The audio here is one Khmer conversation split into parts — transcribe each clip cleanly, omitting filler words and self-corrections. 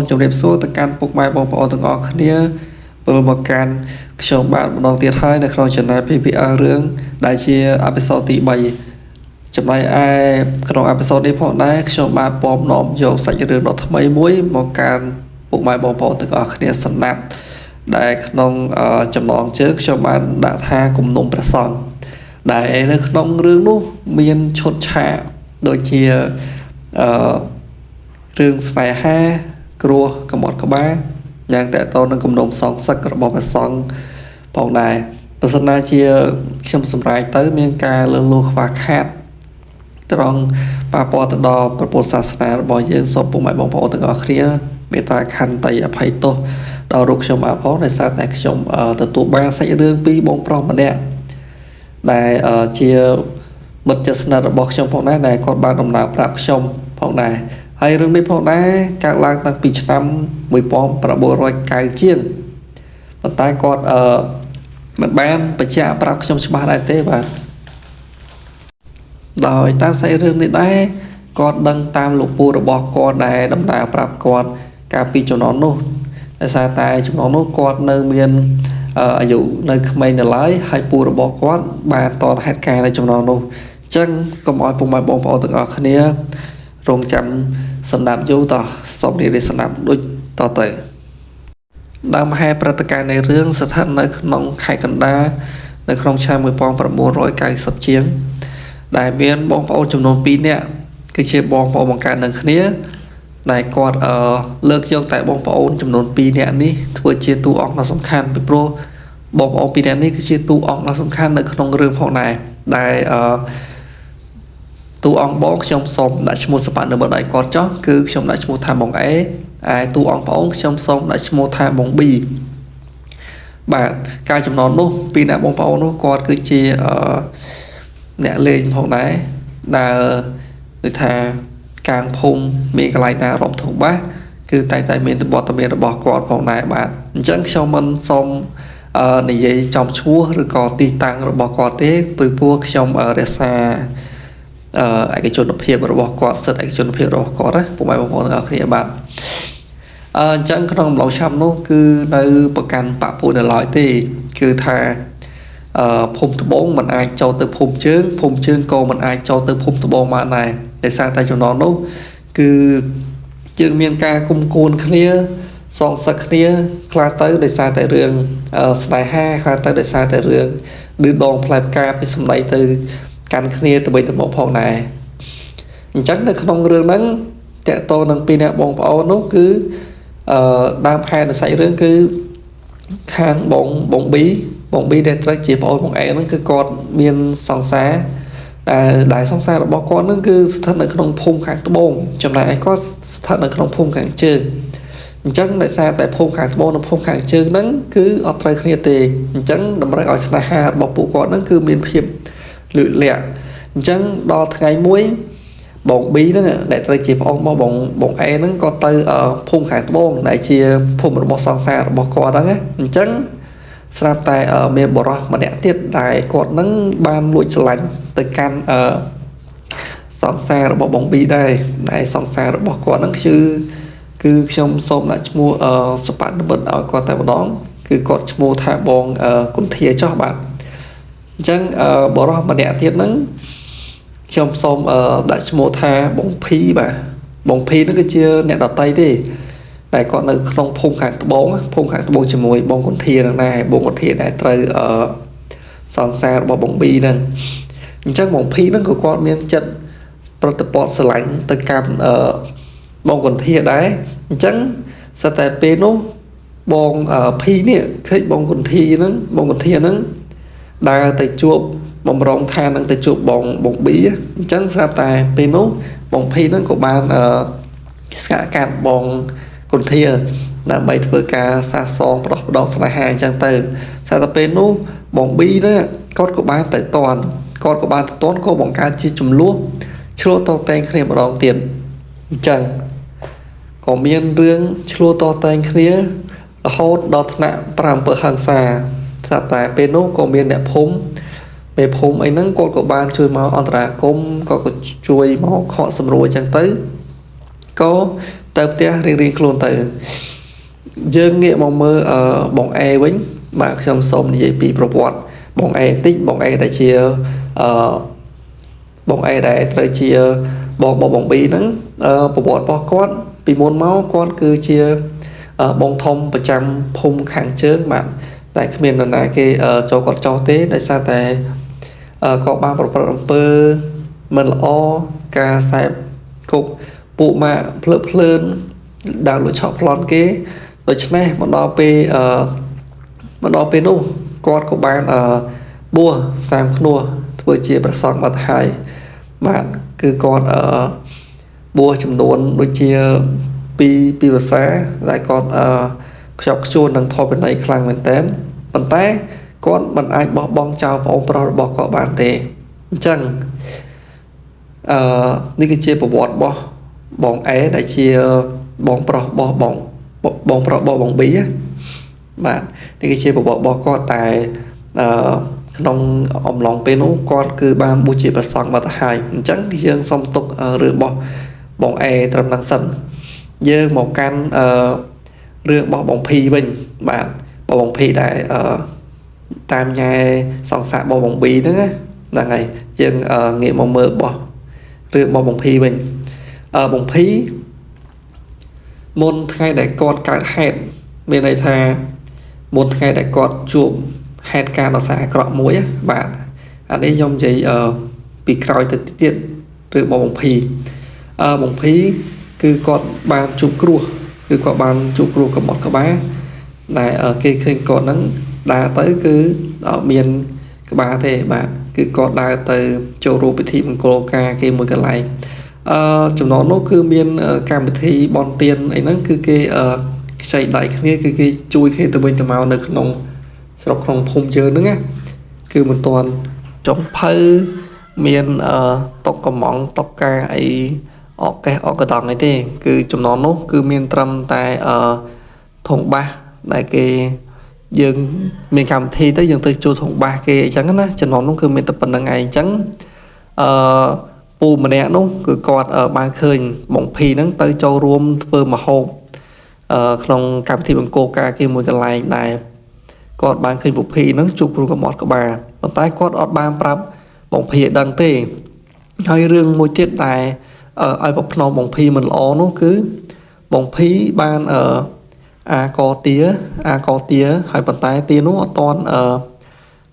ជំរាបសួរទៅកាន់ពុកម៉ែបងប្អូនទាំងអស់គ្នាពលមកកាន់ខ្ញុំបាទម្ដងទៀតហើយនៅក្នុង Channel PPR រឿងដែលជាអេពីសូតទី3ចំណែកឯក្នុងអេពីសូតនេះផងដែរខ្ញុំបាទពំនាំយកសាច់រឿងដ៏ថ្មីមួយមកកាន់ពុកម៉ែបងប្អូនទាំងអស់គ្នាស្ដាប់ដែលក្នុងចំណងជើងខ្ញុំបានដាក់ថាគំនុំព្រះសង្ឃដែលនៅក្នុងរឿងនោះមានឈុតឆាកដូចជារឿងស្នេហាគ្រោះកំត់ក្បាលយ៉ាងតើតើនឹងគំនុំសងសឹករបស់ព្រះសង្ឃផងដែរប្រសិនណាជាខ្ញុំសម្រេចទៅមានការលើសលួសខ្វះខាតត្រង់ប៉ះពាល់ទៅដល់ព្រះពុទ្ធសាសនារបស់យើងសូមពុកម៉ែបងប្អូនទាំងអស់គ្នាមេត្តាខន្តីអភ័យទោសដល់រូបខ្ញុំបាទផងដោយសារតែខ្ញុំទទួលបានសាច់រឿងពីបងប្រុសម្នាក់ដែលជាមិត្តជិតស្និទ្ធរបស់ខ្ញុំផងដែរដែលគាត់បានដំណើរប្រាប់ខ្ញុំផងដែរហើយរឿងនេះផងដែរកើតឡើងតាំងពីឆ្នាំ1990ជាងប៉ុន្តែគាត់មិនបានបញ្ជាក់ប្រាប់ខ្ញុំច្បាស់ដែរទេបាទដោយតាមសាច់រឿងនេះដែរគាត់ដឹងតាមលោកពូរបស់គាត់ដែលដំណើរប្រាប់គាត់កាលពីចំណងនោះដោយសារតែចំណងនោះគាត់នៅមានអាយុនៅក្មេងនៅឡើយហើយពូរបស់គាត់បានតតហេតុការណ៍នៅចំណងនោះអញ្ចឹងកុំឲ្យពុកម៉ែបងប្អូនទាំងអស់គ្នារងចាំសម្ដាប់យូរតោះសូមនិយាយស្ដាប់ដូចតទៅដើមហេតុព្រឹត្តិការណ៍នៃរឿងស្ថិតនៅក្នុងខេត្តកណ្ដាលនៅក្នុងឆ្នាំ1990ជាងដែលមានបងប្អូនចំនួន2នាក់គឺជាបងប្អូនបង្កើតនឹងគ្នាដែលគាត់លើកយកតែបងប្អូនចំនួន2នាក់នេះធ្វើជាតួអង្គដ៏សំខាន់ពីព្រោះបងប្អូន2នាក់នេះគឺជាតួអង្គដ៏សំខាន់នៅក្នុងរឿងផងដែរដែលតួអង្គបងខ្ញុំសូមដាក់ឈ្មោះសព្វនិមិត្តឲ្យគាត់ចុះគឺខ្ញុំដាក់ឈ្មោះថាបងអេឯតួអង្គប្អូនខ្ញុំសូមដាក់ឈ្មោះថាបងប៊ីបាទការចំណងនោះពីអ្នកបងប្អូននោះគាត់គឺជាអ្នកលេងផងដែរដែលដូចថាកាងភូមិមានកន្លែងណារំធុបាសគឺតែងតែមានវត្តមានរបស់គាត់ផងដែរបាទអញ្ចឹងខ្ញុំមិនសូមនិយាយចំឈ្មោះឬក៏ទីតាំងរបស់គាត់ទេពីព្រោះខ្ញុំរក្សាឯកជនភាពរបស់គាត់សិទ្ធិឯកជនភាពរបស់គាត់ណាពុកម៉ែបងប្អូនទាំងអស់គ្នាបាទអញ្ចឹងក្នុងអំឡុងឆ្នាំនោះគឺនៅប្រកាន់បពុនៅឡើយទេគឺថាភូមិត្បូងមិនអាចចូលទៅភូមិជើងក៏មិនអាចចូលទៅភូមិត្បូងបានដែរដោយសារតែចំណងនោះគឺយើងមានការគុំគួនគ្នាសងសឹកគ្នាខ្លះទៅដោយសារតែរឿងស្នេហាខ្លះទៅដោយសារតែរឿងឌឺដងផ្លែផ្កាពីសម្ដីទៅកាន់គ្នាទៅវិញទៅមកផងដែរអញ្ចឹងនៅក្នុងរឿងហ្នឹងតកតនឹងពីរអ្នកបងប្អូននោះគឺដើមហេតុនៃសាច់រឿងគឺខាងបងប៊ីដែលត្រូវជាប្អូនបងអែហ្នឹងគឺគាត់មានសង្សារដែលសង្សាររបស់គាត់ហ្នឹងគឺស្ថិតនៅក្នុងភូមិខាងត្បូងចំណែកឯគាត់ស្ថិតនៅក្នុងភូមិខាងជើងអញ្ចឹងដោយសារតែភូមិខាងត្បូងនិងភូមិខាងជើងហ្នឹងគឺអត់ត្រូវគ្នាទេអញ្ចឹងតម្រូវឲ្យស្នេហារបស់ពួកគាត់ហ្នឹងគឺមានភាពលឿនលាក់អញ្ចឹងដល់ថ្ងៃមួយបងប៊ីហ្នឹងដែលត្រូវជាប្អូនរបស់បងអេហ្នឹងក៏ទៅភូមិខាងត្បូងដែលជាភូមិរបស់សង្សាររបស់គាត់ហ្នឹងអញ្ចឹងស្រាប់តែមានបរិសម្នាក់ទៀតដែលគាត់នឹងបានលួចស្រឡាញ់ទៅកាន់សង្សាររបស់បងប៊ីដែរសង្សាររបស់គាត់ហ្នឹងគឺខ្ញុំសូមដាក់ឈ្មោះសព្វនិមិត្តឲ្យគាត់តែម្ដងគឺគាត់ឈ្មោះថាបងគុន្ធាចោះបាទអញ្ចឹងបរិសម្នាក់ទៀតហ្នឹងខ្ញុំសូមដាក់ឈ្មោះថាបងភីបាទបងភីហ្នឹងគឺជាអ្នកដតីទេតែគាត់នៅក្នុងភូមិខាងត្បូងជាមួយបងគុន្ធានឹងដែរបងគុន្ធាដែលត្រូវសង្សាររបស់បងប៊ីហ្នឹងអញ្ចឹងបងភីហ្នឹងក៏គាត់មានចិត្តប្រតិបត្តិស្រឡាញ់ទៅកាន់បងគុន្ធាដែរអញ្ចឹងសិតតែពេលនោះបងភីនេះឃើញបងគុន្ធាហ្នឹងដើរទៅជួបបំរុងថានឹងទៅជួបបងប៊ីអញ្ចឹងស្រាប់តែពេលនោះបងភីហ្នឹងក៏បានស្កាត់កាត់បងគុន្ធាដើម្បីធ្វើការសាសសងប្រោះផ្ដោស្នេហាអញ្ចឹងទៅស្រាប់តែពេលនោះបងប៊ីហ្នឹងគាត់ក៏បានទៅតន់ក៏បង្កើតជាចំនួនឆ្លោះតតែងគ្នាម្ដងទៀតអញ្ចឹងក៏មានរឿងឆ្លោះតតែងគ្នារហូតដល់ថ្នាក់5ហិង្សាស្រាប់តែពេលនោះក៏មានអ្នកភូមិមេភូមិអីហ្នឹងគាត់ក៏បានជួយមកអន្តរាគមន៍ក៏ជួយមកខកសម្រួលអញ្ចឹងទៅក៏ tới tia riêng luôn từ dương nghĩa mong mơ bọn e vĩnh mà trong xóm như vậy bị robot bọn e tích bọn e đã chia bọn e đã tới chia bọn bi nắng robot bọn con bị môn máu con cứ chia bọn thông và trăm phung kháng chớn mà tại miền là cái cho con cho tế tại sao tại có ba robot bơ mình o ca sẹp cục bộ mạ phớp lên đào lựa chọn plon kế rồi này bọn đó pe nô con của bạn bua sam khua vừa chia bật song bật hai bạn cứ con ở bua chấm nón đôi chia pi bật xá lại còn chọc chuồn đằng thò bên này khang bên tén bàn tay con bàn ai bỏ bong chào bỏ pro bỏ có bạn để chẳngนี่คือเชียร์บอดบองเอได้เชียร์บองปลอบอบองบองปลอบอบองบีmà นี่คือเชียร์บอดก็แต่ขนมอมลองเป็นนู้ก็คือบ้านบูชีประสองมาตหายจังที่ยังสมตกเรื่องบองเอตรำนังสันยังหมกกันเรื่องบองพีbình bạnบองพีได้ตามยายสองสามบองบีnữa là ngàyยังnghĩa mong mơ bỏเรื่องบองพีbìnhบองพีมนไทยได้กอดการแหดเมื่อในทามนไทยได้กอดจูบแหดการรักษากระมุ้ยบาทอันนี้ยอมใจปีกรอยติดติดเรื่องบองพีบองพีคือกอดบานจูบครัวคือกอดบานจูบครัวกับหมดกับบ้าในเคยกอดนั้นđã tới cứ ở miền cái ba thế bạn cứ có đã từ châu Âu bị thi bằng coca cái một cái này chúng nó cứ miền cam bị thi bon tiền ấy nó cứ cái xây đại cái chui khi từ bên từ màu được nông sọc nông phun chơi nữa nghe cứ một tuần trong phơi miền tóc cầm mỏng tóc ca ấy ở cái tầng ấy thế cứ chúng nó cứ miền trầm tại thôn ba đại cái dương miền cầm thi tới dương từ chùa thùng ba kia chẳng á cho nó cứ miền tập bình ngày chẳng pu mà nè nó cứ còn ở ban khơi bóng phi nó tới châu rùm vừa mà hộp không cầm thi bằng coca kia một cái này này còn ban khơi bóng phi nó chụp rồi có một cái bà còn tay còn ở ban prap bóng phi đăng tê hơi riêng một tiết này ở ai bọc nó bóng phi mình lo nó cứ bóng phi ban ở có tía hai bàn tay tía nó toàn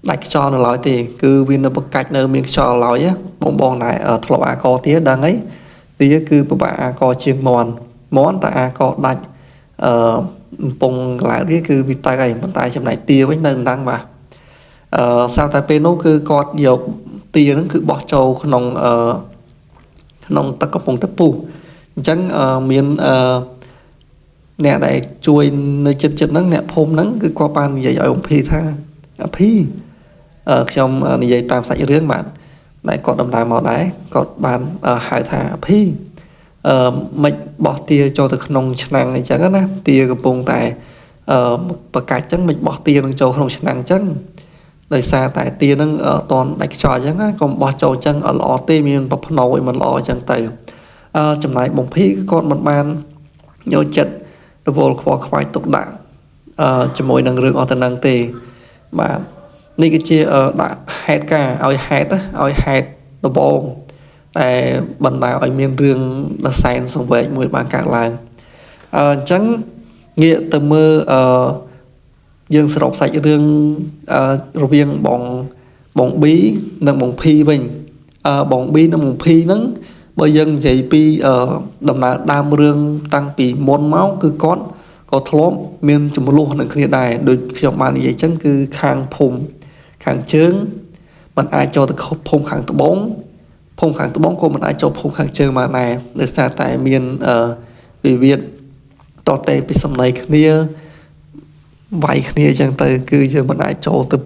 đặt cho nó nói thì cứ vì nó bật cách nơi miếng cho nói á bong này ở thọ có tía đang ấy tía cứ bà có chiên món tại có đặt bông lại biết cứ vì tay gầy bàn tay trong này tía với nâng đang mà sao tại bên nó cứ có nhiều tía nó cứ bỏ trâu nông ta có phòng tập pu chẳng miếng nè này chui nơi chân nắng nè phôm nắng cứ qua ban vậy ông phi tha phi trong như vậy tam sạch riêng bạn lại còn đầm đà màu đáy còn bàn hải thả phi mệnh bỏ tia cho được nông năng này chẳng á tia cái bông tại và cả chẳng mình bỏ tia nông châu nông năng chẳng đời xa tại tia nông ở toàn đánh trò chẳng á còn bỏ châu chẳng ở lọ tê miền bọc nồi mình lọ chẳng từ chấm lại bông phi con một bàn nhô chật vô khoai tục đạn cho mỗi năng lượng ở tầng năng tề màนี่ก็เชียด่าแฮดกาเอาแฮดนะเอาแฮดตัวบองแต่บรรดาไอเมียนเรื่องดัชแซนสมเวชมวยบางกลางจังเงี้ยแต่เมื่อยังสรุปใส่เรื่องระเบียงบองบีนั่งบองพีbìnhบองบีนั่งบองพีนั้นbây giờ vậy pi đầm nà đam rương tăng pi môn máu cứ có thốn miền chủng luôn là kia đài đôi khi mà vậy chẳng cứ khang chướng mình ai cho được phồng khang tụ bóng của mình ai cho phồng khang chướng mà này để xa tại miền vì việt to tê pi sầm này kia vài kia chẳng từ cứ giờ mình ai cho từ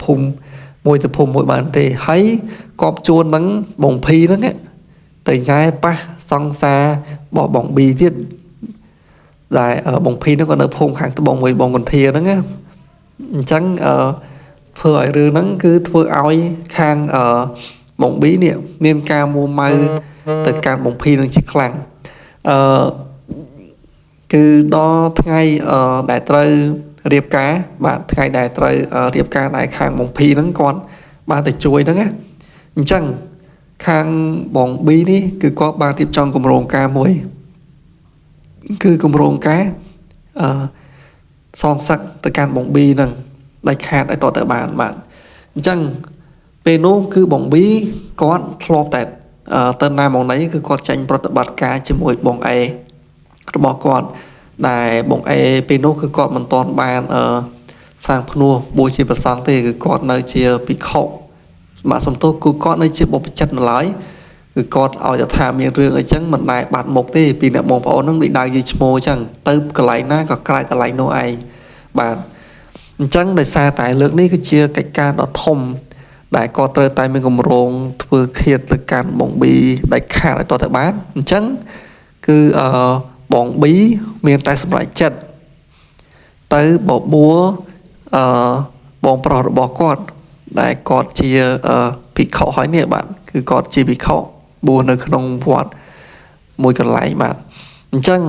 phồng mỗi bàn thì thấy cọp chuôn nắng bồng phi đó nghe từ ngay pa song xa bỏ bóng bì thiết dài ở bóng phi nó còn ở phong kháng từ bóng với bóng còn thìa đó nghe chẳng phơi ở rừng nắng cứ phơi áo khang ở bóng bí niệm nên ca mua mai từ ca bóng phi nó chỉ khlang គឺដល់ថ្ងៃដែលត្រូវរៀបការបាទថ្ងៃដែលត្រូវរៀបការដែលខាងបងភីហ្នឹងគាត់បានទៅជួយហ្នឹងណាអញ្ចឹងខាងបងប៊ីនេះគឺគាត់បានរៀបចំគម្រោងការមួយគឺគម្រោងការសងសឹកទៅកាន់បងប៊ីហ្នឹងដាច់ខាតឲ្យតទៅបានបាទអញ្ចឹងពេលនោះគឺបងប៊ីគាត់ធ្លាប់តែទៅណាមកណីគឺគាត់ចាញ់ប្រតិបត្តិការជាមួយបងអេរបស់គាត់ដែលបងអេពេលនោះគឺគាត់មិនទាន់បានសាងភ្នោះបួសជាព្រះសង្ឃទេគឺគាត់នៅជាភិក្ខុមកសំទោសគឺគាត់នៅជាបុព្វជិតនៅឡើយគឺគាត់ឲ្យតែថាមានរឿងអីចឹងមិនដែលបាត់មុខទេពីអ្នកបងប្អូននឹងដូចដៅនិយាយឈ្មោះអញ្ចឹងទៅកន្លែងណាក៏ក្រៅកន្លែងនោះឯងបាទអញ្ចឹងដោយសារតែលើកនេះគឺជាកិច្ចការដ៏ធំដែលគាត់ត្រូវតែមានគម្រោងធ្វើឃាតទៅកាន់បងប៊ីដាច់ខាតឲ្យតទៅបានអញ្ចឹងគឺបងប៊ីមានតែសម្រេចចិត្តទៅបបួលបងប្រុសរបស់គាត់ដែលគាត់ជាភិក្ខុហើយនេះបាទគឺគាត់ជាភិក្ខុបួសនៅក្នុងវត្តមួយកន្លែងបាទអញ្ចឹង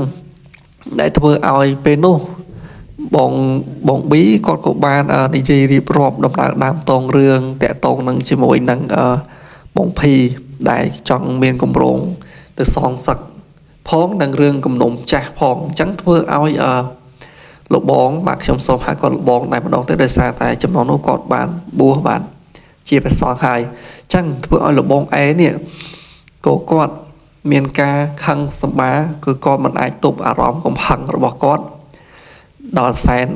ដែលធ្វើឲ្យពេលនោះបងប៊ីគាត់ក៏បាននិយាយរៀបរាប់ដំណើរដើមតងរឿងតាក់តងនឹងជាមួយនឹងបងភីដែលចង់មានគម្រោងទៅសងសឹកផងនឹងរឿងគំនុំចាស់ផងអញ្ចឹងធ្វើឲ្យលោកបងបាទខ្ញុំសូមហៅគាត់លោកបងតែម្ដងទៅដោយសារតែចំណងនោះគាត់បានបួសបាទជាព្រះសង្ឃហើយអញ្ចឹងធ្វើឲ្យលោកបងអេនេះក៏គាត់មានការខឹងសម្បាគឺគាត់មិនអាចទប់អារម្មណ៍កំហឹងរបស់គាត់ដល់សែន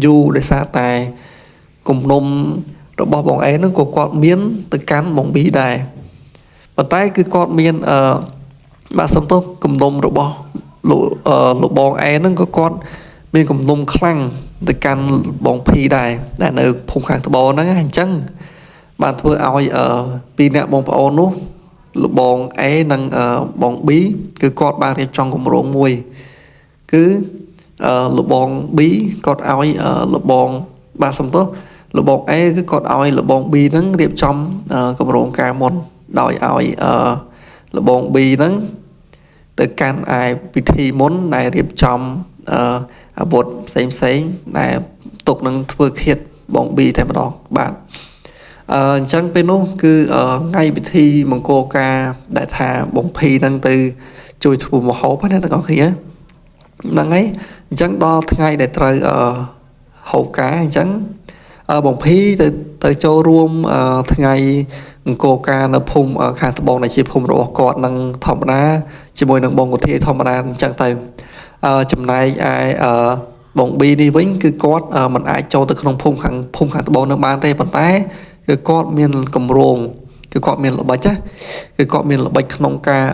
យូរដោយសារតែគំនុំរបស់បងអេនឹងក៏គាត់មានទៅកាន់បងប៊ីដែរប៉ុន្តែគឺគាត់មានបាទសំទោសគំនុំរបស់លោកបងអេនឹងក៏គាត់មានគំនុំខ្លាំងទៅកាន់បងភីដែរដែលនៅភូមិខាងត្បូងហ្នឹងអញ្ចឹងបានធ្វើឲ្យពីរអ្នកបងប្អូននោះលោកបងអេនិងបងប៊ីគឺគាត់បានរៀបចំគម្រោងមួយគឺលោកបងប៊ីគាត់ឲ្យលោកបងបាទសំទោសលោកបងអេគឺគាត់ឲ្យលោកបងប៊ីហ្នឹងរៀបចំគម្រោងការមុនដោយឲ្យលោកបងប៊ីហ្នឹងទៅកាន់ឯពិធីមុនដែលរៀបចំអាវុធផ្សេងដែលទុកនឹងធ្វើឃាតបងប៊ីតែម្ដងបាទអញ្ចឹងពេលនោះគឺថ្ងៃពិធីមង្គលការដែលថាបងភីហ្នឹងទៅជួយធ្វើមហោបណាទាំងអស់គ្នាហ្នឹងហើយអញ្ចឹងដល់ថ្ងៃដែលត្រូវហូបការអញ្ចឹងបងភីទៅចូលរួមថ្ងៃមង្គលការនៅភូមិខាងត្បូងដែលជាភូមិរបស់គាត់នឹងធម្មតាជាមួយនឹងបងកុធាធម្មតាអញ្ចឹងទៅចំណែកឯបងប៊ីនេះវិញគឺគាត់មិនអាចចូលទៅក្នុងភូមិខាងត្បូងនឹងបានទេប៉ុន្តែគឺគាត់មានកម្រងគឺគាត់មានល្បិចណាគឺគាត់មានល្បិចក្នុងការ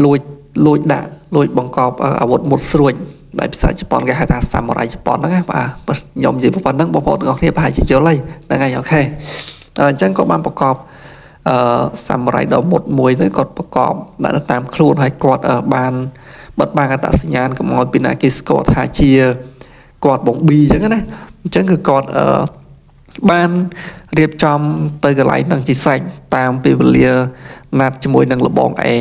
លួចបង្កប់អាវុធមុតស្រួចដែលភាសាជប៉ុនគេហៅថាសាមូរ៉ៃជប៉ុនហ្នឹងណាបាទខ្ញុំនិយាយប៉ុណ្ណឹងបងប្អូនទាំងអស់គ្នាប្រហែលជាយល់ហើយហ្នឹងហើយអូខេអញ្ចឹងគាត់បានបង្កប់សាមូរ៉ៃដ៏មុតមួយទៅគាត់បង្កប់ដាក់តាមខ្លួនហើយគាត់បានបិទបាំងអត្តសញ្ញាណកុំឲ្យពីណាគេស្គាល់ថាជាគាត់បងប៊ីអញ្ចឹងណាអញ្ចឹងគឺគាត់បានរៀបចំទៅកន្លែងនឹងជាស្រេចតាមពេលវេលាណាត់ជាមួយនឹងលបងអេ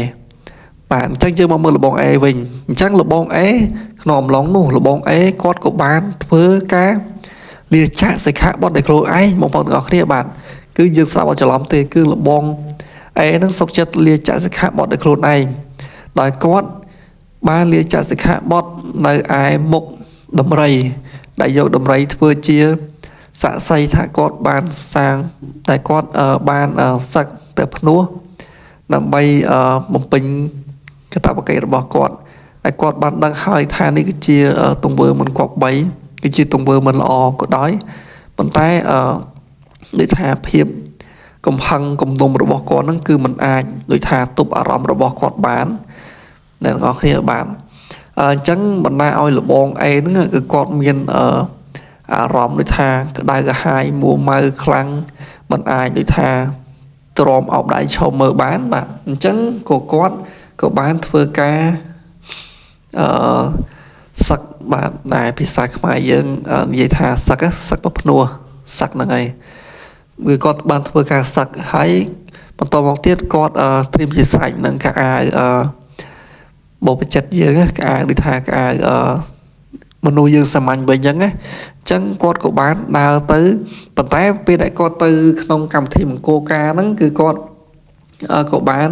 បាទអញ្ចឹងយើងមកមើលលបងអេវិញអញ្ចឹងលបងអេក្នុងអំឡុងនោះលបងអេគាត់ក៏បានធ្វើការលាចាកសិក្ខាបទដោយខ្លួនឯងបងប្អូនទាំងអស់គ្នាបាទគឺយើងស្ដាប់អត់ច្រឡំទេគឺលបងអេនឹងសុខចិត្តលាចាកសិក្ខាបទដោយខ្លួនឯងដោយគាត់បានលាចាកសិក្ខាបទនៅឯមុខដំរីដែលយកដំរីធ្វើជាសាក្សីថាគាត់បានសាងតែគាត់បានសឹកតែភ្នោះដើម្បីបំពេញកាតព្វកិច្ចរបស់គាត់ហើយគាត់បានដឹងហើយថានេះគឺជាទង្វើមិនគប្បីគឺជាទង្វើមិនល្អក៏ដោយប៉ុន្តែដូចថាភាពកំហឹងគំនុំរបស់គាត់ហ្នឹងគឺមិនអាចដូចថាទប់អារម្មណ៍របស់គាត់បានអ្នកទាំងអស់គ្នាបានអញ្ចឹងបណ្ដាឲ្យលបងអេហ្នឹងគឺគាត់មានអារម្មណ៍ដូចថាក្តៅក្រហាយមួម៉ៅខ្លាំងមិនអាចដូចថាទ្រាំអោបដៃឈប់មើលបានបាទអញ្ចឹងក៏គាត់ក៏បានធ្វើការសឹកបាទដែលភាសាខ្មែរយើងនិយាយថាសឹកប្រភ្នោះសឹកហ្នឹងហើយគឺគាត់បានធ្វើការសឹកហើយបន្តមកទៀតគាត់ត្រៀមជាស្រេចនឹងកាអាវ បបចិត្តយើងក្អាកដូចថាក្អាកមនុស្សយើងសាមញ្ញវិញអញ្ចឹងណាអញ្ចឹងគាត់ក៏បានដើរទៅប៉ុន្តែពេលដែលគាត់ទៅក្នុងកម្មវិធីមង្គលការហ្នឹងគឺគាត់ក៏បាន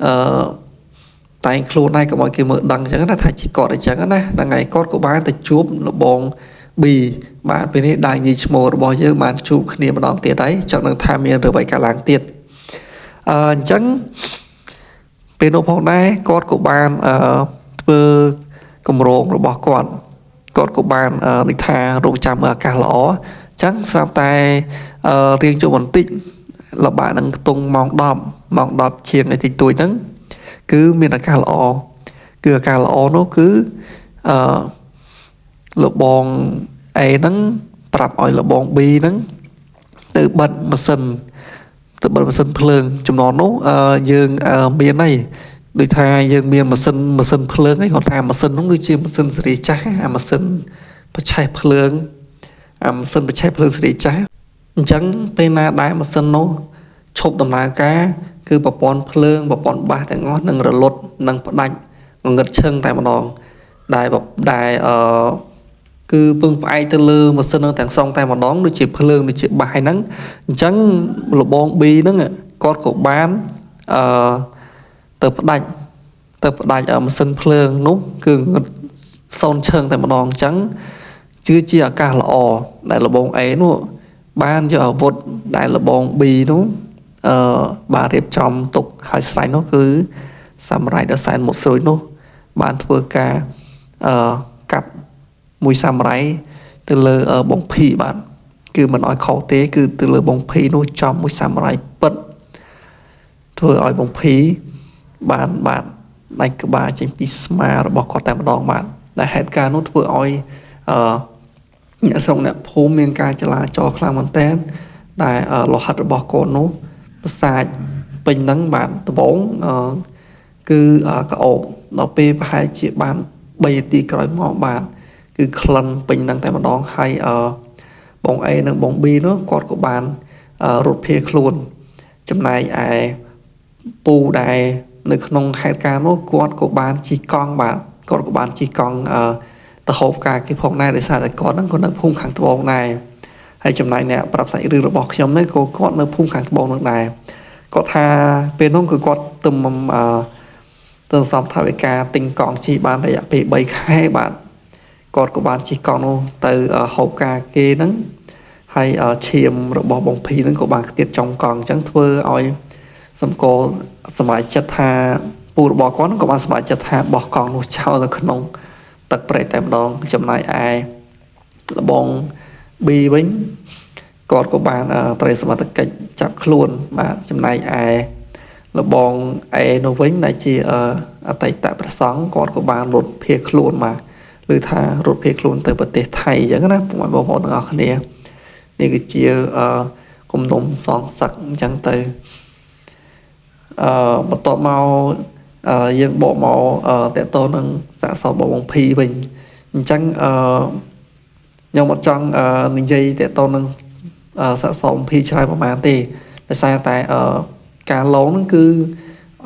អឺតែងខ្លួនហើយកុំឲ្យគេមើលដឹងអញ្ចឹងណាថាជាគាត់អញ្ចឹងណាហ្នឹងហើយគាត់ក៏បានទៅជួបលបងB បាទពេលនេះដែរញីឈ្មោះរបស់យើងបានជួបគ្នាម្ដងទៀតហើយចង់នឹងថាមានរឿងអ្វីកើតឡើងទៀតអញ្ចឹងពេលនោះផងដែរគាត់ក៏បានធ្វើគម្រោងរបស់គាត់ក៏បាននិយាយថារងចាំមើលអាកាសល្អអញ្ចឹងស្រាប់តែរៀងចូលបន្តិចលបានឹងខ្ទង់ម៉ោង10ជាងឯតិចតួចហ្នឹងគឺមានអាកាសល្អគឺអាកាសល្អនោះគឺលបងA ហ្នឹងប្រាប់ឲ្យលបង B ហ្នឹងទៅបិទម៉ាស៊ីនភ្លើងចំណងនោះយើងមានហើយដូចថាយើងមានម៉ាស៊ីនភ្លើងហើយគាត់ថាម៉ាស៊ីននោះដូចជាម៉ាស៊ីនសេរីចាស់អាម៉ាស៊ីនបច្ឆេះភ្លើងសេរីចាស់អញ្ចឹងពេលណាដែលម៉ាស៊ីននោះឈប់ដំណើរការគឺប្រព័ន្ធភ្លើងប្រព័ន្ធបាសទាំងអស់នឹងរលត់នឹងផ្ដាច់ងឹតឈឹងតែម្ដងដែលគឺពឹងផ្អែកទៅលើម៉ាស៊ីនទាំងសងតែម្ដងដូចជាភ្លើងដូចជាបាសហ្នឹងអញ្ចឹងលបង B ហ្នឹងគាត់ក៏បានទៅផ្ដាច់ម៉ាស៊ីនភ្លើងនោះគឺងឹតសូនឈឹងតែម្ដងអញ្ចឹងជាអាកាសល្អដែលលបង A នោះបានយកអាវុធដែលលបង B នោះបានរៀបចំទុកហើយស្រ័យនោះគឺសាមរ៉ៃដ៏សែនមុតស្រួយនោះបានធ្វើការកាប់មួយសាមរ៉ៃទៅលើបងភីបាទគឺមិនអោយខុសទេគឺទៅលើបងភីនោះចំមួយសាមរ៉ៃពិតធ្វើឲ្យបងភីបានដាច់ក្បាលចេញពីស្មារបស់គាត់តែម្ដងបាទដែលហេតុការណ៍នោះធ្វើឲ្យអ្នកស្រុកអ្នកភូមិមានការចលាចលខ្លាំងមែនទែនដែលលោហិតរបស់កូននោះប្រសាចពេញហ្នឹងបាទដំបងគឺក្អូបដល់ពេលប្រហែលជាបាន3នាទីក្រោយមកបាទគឺក្លិនពេញហ្នឹងតែម្ដងហើយបង A និងបង B នោះគាត់ក៏បានរត់ភៀសខ្លួនចំណែកឯពូដែលនៅក្នុងហេតុការណ៍នោះគាត់ក៏បានជិះកង់បាទគាត់ក៏បានជិះកង់ទៅហូបការគេផងដែរដោយសារតែគាត់ហ្នឹងក៏នៅភូមិខាងត្បូងដែរហើយចំណែកអ្នកប្រាប់សាច់រឿងរបស់ខ្ញុំនេះក៏គាត់នៅភូមិខាងត្បូងនោះដែរគាត់ថាពេលនោះគឺគាត់ទៅសំថវិកាទិញកង់ជិះបានរយៈពេល3ខែបាទគាត់ក៏បានជិះកង់នោះទៅហូបការគេហ្នឹងហើយឈាមរបស់បងភីហ្នឹងក៏បានខ្ទាតចំកង់អញ្ចឹងធ្វើឲ្យសម្គាល់សមាជិកថាពូរបស់គាត់ក៏បានសមាជិកថាបោះកង់នោះចោលនៅក្នុងទឹកព្រែកតែម្ដងចំណែកឯលបង B វិញគាត់ក៏បានត្រូវសមត្ថកិច្ចចាប់ខ្លួនបាទចំណែកឯលបង A នោះវិញដែលជាអតីតព្រះសង្ឃគាត់ក៏បានរត់ភៀសខ្លួនបាទឬថារត់ភៀសខ្លួនទៅប្រទេសថៃអញ្ចឹងណាពុកបងប្អូនទាំងអស់គ្នានេះគឺជាគំនុំសងសឹកអញ្ចឹងទៅបន្ទាប់មកយើងបកមកតេតតនឹងសាកសពបងភីវិញអញ្ចឹងខ្ញុំអត់ចង់និយាយតេតតនឹងសាកសពភីច្រើនប្រហែលទេដោយសារតែការឡងហ្នឹងគឺ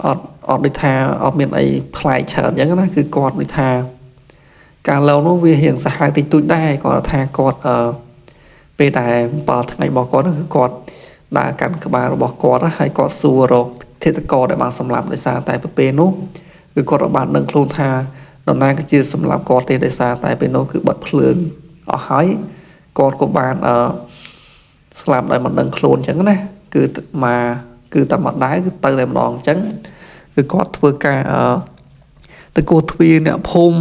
អត់ដូចថាអត់មានអីប្លែកច្រើនអញ្ចឹងណាគឺគាត់ដូចថាការឡងនោះវារៀងសាហាវតិចតួចដែរគាត់ថាគាត់ពេលដែល7ថ្ងៃរបស់គាត់គឺគាត់ដើរកាន់ក្បាលរបស់គាត់ហើយគាត់សួររកធិតកោដែលបានសម្លាប់ដោយសារតែពេលនោះគឺគាត់បានដឹងខ្លួនថានរណាគឺជាសម្លាប់គាត់ទេដោយសារតែពេលនោះគឺបិទភ្លើងអស់ហើយគាត់ក៏បានស្លាប់ដោយមិនដឹងខ្លួនអញ្ចឹងណាគឺតែមកដែរគឺទៅតែម្ដងអញ្ចឹងគឺគាត់ធ្វើការទៅគោះទ្វារអ្នកភូមិ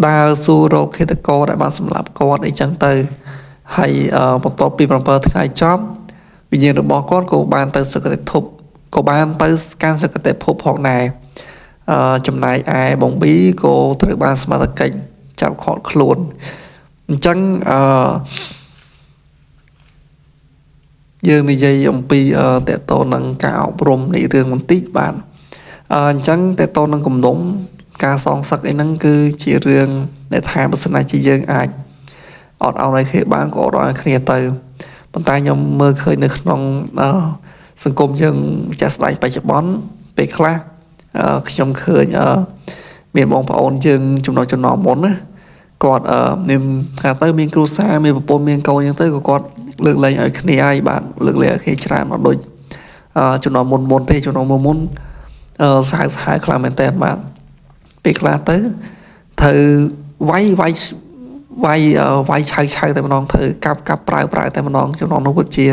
ដើរសួររកឃាតករដែលបានសម្លាប់គាត់អីចឹងទៅហើយបន្ទាប់ពី7ថ្ងៃចប់វិញ្ញាណរបស់គាត់ក៏បានទៅសុគតិភពក៏បានទៅកាន់សុគតិភពផងដែរចំណែកឯបង B ក៏ត្រូវបានសមត្ថកិច្ចចាប់ឃាត់ខ្លួនអញ្ចឹងយើងនិយាយអំពីតេតតនឹងការអប់រំនៃរឿងបន្តិចបាទអញ្ចឹងតេតតនឹងគំនុំការសងសឹកអីហ្នឹងគឺជារឿងដែលថាបើសិនណាជាយើងអាចអត់ឲ្យគ្នាបានក៏អត់ឲ្យគ្នាទៅប៉ុន្តែខ្ញុំមើលឃើញនៅក្នុងសង្គមយើងចាស់ស្ដាយបច្ចុប្បន្នពេលខ្លះ ខ្ញុំឃើញមានបងប្អូនយើងចំណុចមុនណាគាត់មានថាទៅមានគ្រួសារមានប្រពន្ធមានកូនអញ្ចឹងទៅក៏គាត់លើកលែងឲ្យគ្នាហើយបាទលើកលែងឲ្យគ្នាច្រើនអត់ដូចចំណុចមុនទេចំណុចមុនសាហាវខ្លាំងមែនតើបាទពេលខ្លះទៅត្រូវវាយឆៅតែម្ដងត្រូវកាប់ប្រើតែម្ដងចំណុចនោះពិតជា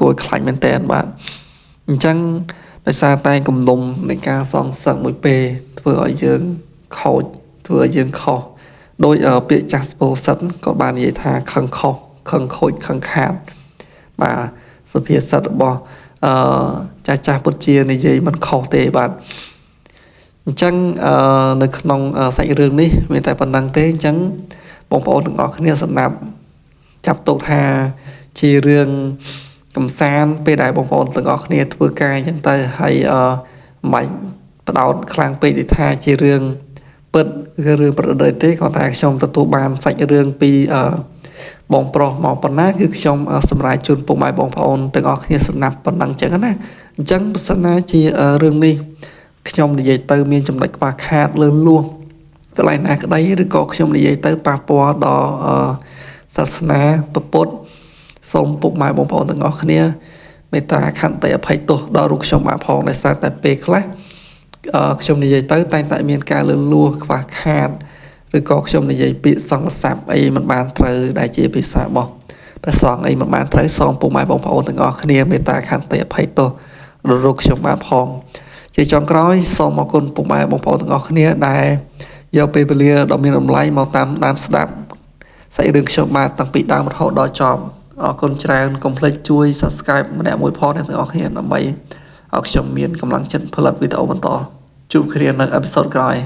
គួរខ្លាចមែនតើបាទអញ្ចឹងដោយសារតែគំនុំនៃការសងសឹកមួយពេលធ្វើឲ្យយើងខូចធ្វើឲ្យយើងខុសដោយពាក្យចាស់ស្ពោសិតក៏បាននិយាយថាខឹងខុសខឹងខូចខឹងខាតបាទសុភាសិតរបស់ចាស់ពុតជានិយាយមិនខុសទេបាទអញ្ចឹងនៅក្នុងសាច់រឿងនេះមានតែប៉ុណ្្នឹងទេអញ្ចឹងបងប្អូនទាំងអស់គ្នាសម្រាប់ចាប់ទុកថាជារឿងកំសាន្តពេលដែលបងប្អូនទាំងអស់គ្នាធ្វើការអញ្ចឹងទៅហើយមិនផ្ដោតខ្លាំងពេកទេថាជារឿងពិតឬរឿងប្រឌិតទេគាត់ថាខ្ញុំទទួលបានសាច់រឿងពីបងប្រុសមកប៉ុណ្ណាគឺខ្ញុំសម្រាប់ជូនពុកម៉ែបងប្អូនទាំងអស់គ្នាស្ដាប់ប៉ុណ្ណឹងចឹងណាអញ្ចឹងបើសិនណាជារឿងនេះខ្ញុំនិយាយទៅមានចំណុចខ្វះខាតលើលួសកន្លែងណាក្តីឬក៏ខ្ញុំនិយាយទៅប៉ះពាល់ដល់សាសនាពុទ្ធសូមពុកម៉ែបងប្អូនទាំងអស់គ្នាមេត្តាខន្តីអភ័យទោសដល់រូបខ្ញុំបាទផងដោយសារតែពេលខ្លះខ្ញុំនិយាយទៅតែងតែមានការលឺលួសខ្វះខាតឬក៏ខ្ញុំនិយាយពាក្យសង្កស័ព្ទអីមិនបានត្រូវដែលជាភាសារបស់ព្រះសង្ឃអីមិនបានត្រូវសូមពុកម៉ែបងប្អូនទាំងអស់គ្នាមេត្តាខន្តីអភ័យទោសដល់រូបខ្ញុំបាទផងជាចុងក្រោយសូមអរគុណពុកម៉ែបងប្អូនទាំងអស់គ្នាដែលយកពេលវេលាដ៏មានតម្លៃមកតាមស្ដាប់សាច់រឿងខ្ញុំបាទតាំងពីដើមរហូតដល់ចប់អរគុណច្រើនកុំភ្លេចជួយ Subscribe ម្នាក់មួយផងអ្នកទាំងអស់គ្នាដើម្បីឲ្យខ្ញុំមានកម្លាំងចិត្តផលិតវីដេអូបន្តជួបគ្នានៅអេពីសូតក្រោយ